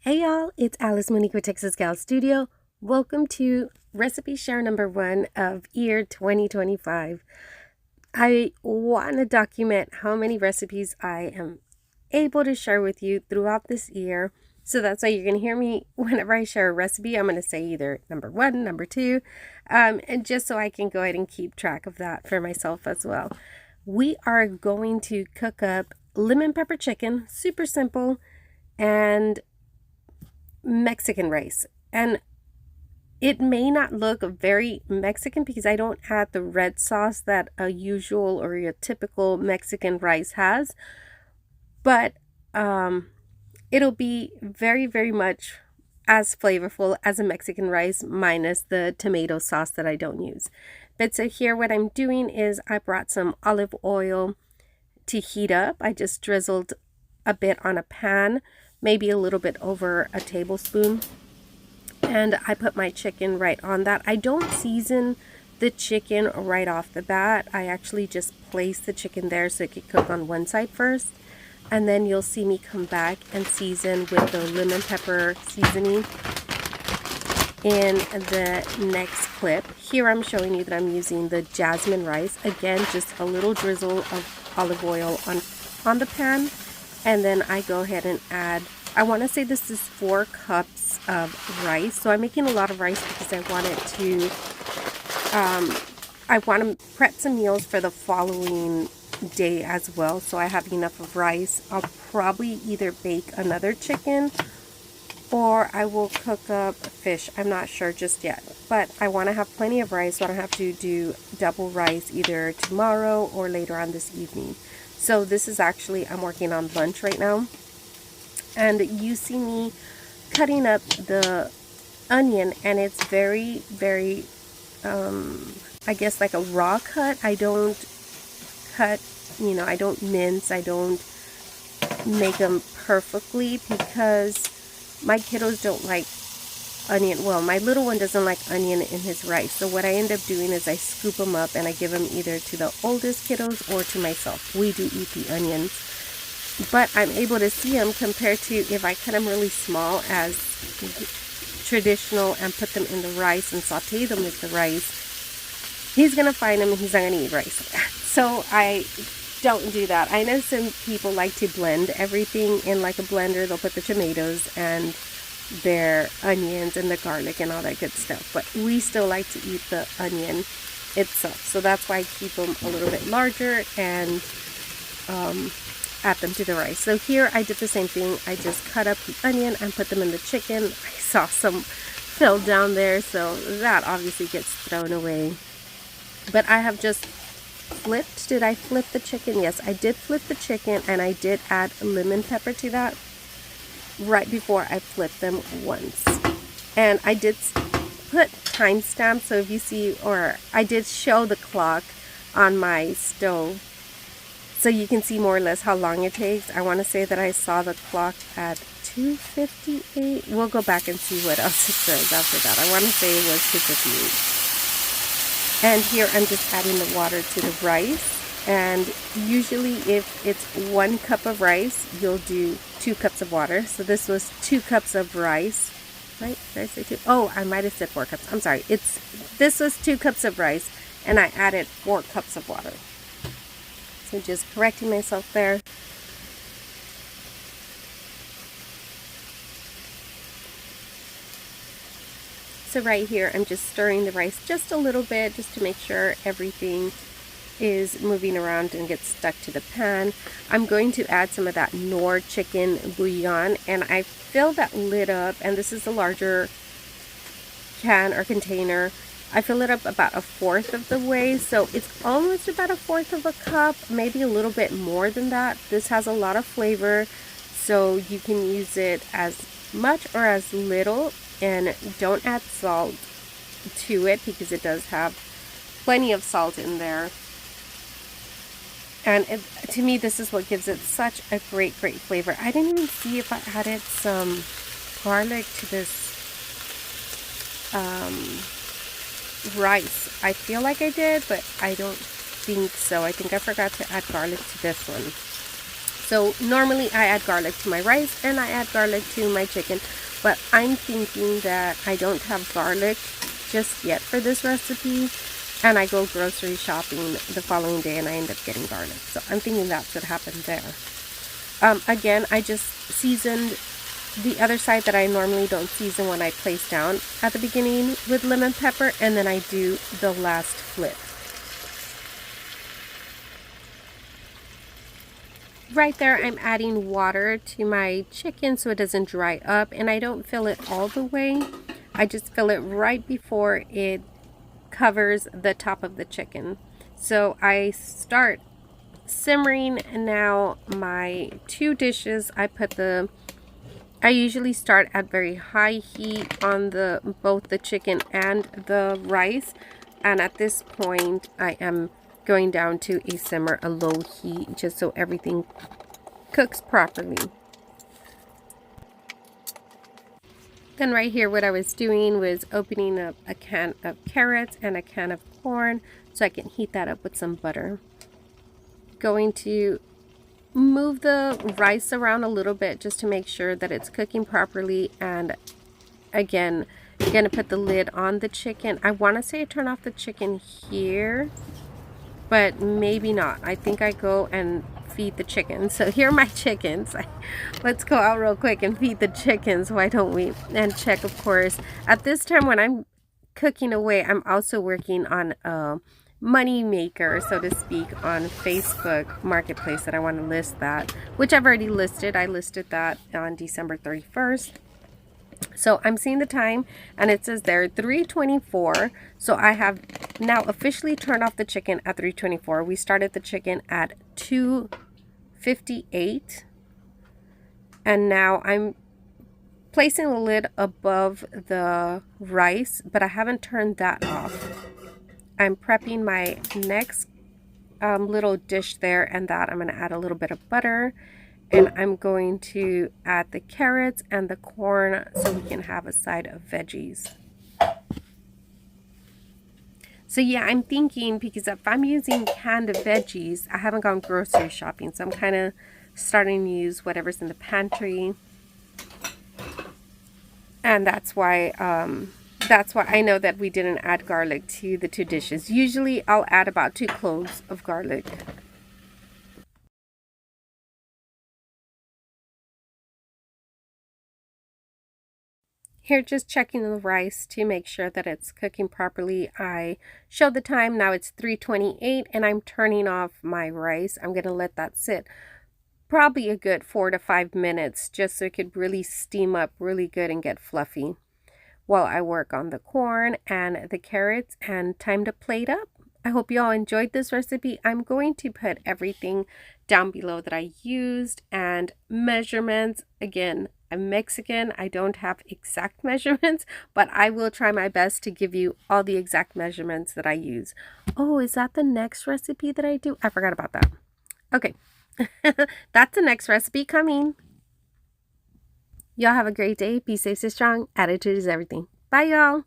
Hey y'all, it's Alice Monique with TexasGalStudio. Welcome to recipe share number 1 of year 2025. I want to document how many recipes I am able to share with you throughout this year. So that's why you're going to hear me whenever I share a recipe. I'm going to say either number 1, number 2, and just so I can go ahead and keep track of that for myself as well. We are going to cook up lemon pepper chicken, super simple, and Mexican rice. And it may not look very Mexican because I don't add the red sauce that a usual or a typical Mexican rice has, but it'll be very, very much as flavorful as a Mexican rice minus the tomato sauce that I don't use. But so here what I'm doing is I brought some olive oil to heat up. I just drizzled a bit on a pan, maybe a little bit over a tablespoon, and I put my chicken right on that. I don't season the chicken right off the bat. I actually just place the chicken there so it could cook on one side first, and then you'll see me come back and season with the lemon pepper seasoning in the next clip. Here I'm showing you that I'm using the Jasmine rice. Again, just a little drizzle of olive oil on the pan, and then I go ahead and add, I want to say this is 4 cups of rice. So I'm making a lot of rice because I want to prep some meals for the following day as well. So I have enough of rice. I'll probably either bake another chicken or I will cook up fish. I'm not sure just yet, but I want to have plenty of rice so I don't have to do double rice either tomorrow or later on this evening. So this is actually, I'm working on lunch right now, and you see me cutting up the onion, and it's very, very, I guess like a raw cut. I don't cut, I don't mince, I don't make them perfectly because my kiddos don't like onion. Well, my little one doesn't like onion in his rice. So what I end up doing is I scoop them up and I give them either to the oldest kiddos or to myself. We do eat the onions, but I'm able to see them compared to if I cut them really small as traditional and put them in the rice and saute them with the rice. He's going to find them and he's not going to eat rice. So I don't do that. I know some people like to blend everything in like a blender. They'll put the tomatoes and their onions and the garlic and all that good stuff, but we still like to eat the onion itself. So that's why I keep them a little bit larger and add them to the rice. So here I did the same thing. I just cut up the onion and put them in the chicken. I saw some fell down there, so that obviously gets thrown away. But I have just flipped. Did I flip the chicken? Yes, I did flip the chicken, and I did add lemon pepper to that right before I flipped them once. And I did put timestamps, so if you see, or I did show the clock on my stove so you can see more or less how long it takes. I want to say that I saw the clock at 2:58. We'll go back and see what else it says after that. I want to say it was 2:58. And here I'm just adding the water to the rice. And usually if it's 1 cup of rice, you'll do 2 cups of water. So this was 2 cups of rice, right? Did I say 2? Oh, I might have said 4 cups. I'm sorry. This was 2 cups of rice, and I added 4 cups of water. So just correcting myself there. So right here, I'm just stirring the rice just a little bit just to make sure everything is moving around and gets stuck to the pan. I'm going to add some of that Knorr chicken bouillon, and I fill that lid up, and this is a larger can or container. I fill it up about 1/4 of the way, so it's almost about 1/4 of a cup, maybe a little bit more than that. This has a lot of flavor, so you can use it as much or as little, and don't add salt to it because it does have plenty of salt in there. And to me, this is what gives it such a great flavor. I didn't even see if I added some garlic to this rice. I feel like I did, but I don't think so. I think I forgot to add garlic to this one. So normally I add garlic to my rice and I add garlic to my chicken, but I'm thinking that I don't have garlic just yet for this recipe, and I go grocery shopping the following day and I end up getting garlic. So I'm thinking that's what happened there. Again, I just seasoned the other side that I normally don't season when I place down at the beginning with lemon pepper, and then I do the last flip. Right there, I'm adding water to my chicken so it doesn't dry up, and I don't fill it all the way. I just fill it right before it covers the top of the chicken. So I start simmering now my 2 dishes. I usually start at very high heat on both the chicken and the rice, and at this point I am going down to a simmer, a low heat, just so everything cooks properly. Then right here, what I was doing was opening up a can of carrots and a can of corn so I can heat that up with some butter. Going to move the rice around a little bit just to make sure that it's cooking properly, and again, you're going to put the lid on the chicken. I want to say I turn off the chicken here, but maybe not. I think I go and feed the chickens. So here are my chickens. Let's go out real quick and feed the chickens, why don't we? And check, of course. At this time when I'm cooking away, I'm also working on a money maker, so to speak, on Facebook Marketplace that I want to list that, which I've already listed. I listed that on December 31st. So I'm seeing the time and it says there 3:24. So I have now officially turned off the chicken at 3:24. We started the chicken at 2:58. And now I'm placing the lid above the rice, but I haven't turned that off. I'm prepping my next little dish there, and that I'm going to add a little bit of butter. And I'm going to add the carrots and the corn so we can have a side of veggies. So yeah, I'm thinking, because if I'm using canned veggies, I haven't gone grocery shopping. So I'm kind of starting to use whatever's in the pantry. And that's why I know that we didn't add garlic to the 2 dishes. Usually I'll add about 2 cloves of garlic. Here, just checking the rice to make sure that it's cooking properly. I showed the time. Now it's 3:28 and I'm turning off my rice. I'm going to let that sit probably a good 4 to 5 minutes just so it could really steam up really good and get fluffy while I work on the corn and the carrots, and time to plate up. I hope you all enjoyed this recipe. I'm going to put everything down below that I used and measurements. Again, I'm Mexican. I don't have exact measurements, but I will try my best to give you all the exact measurements that I use. Oh, is that the next recipe that I do? I forgot about that. Okay. That's the next recipe coming. Y'all have a great day. Be safe, stay strong. Attitude is everything. Bye, y'all.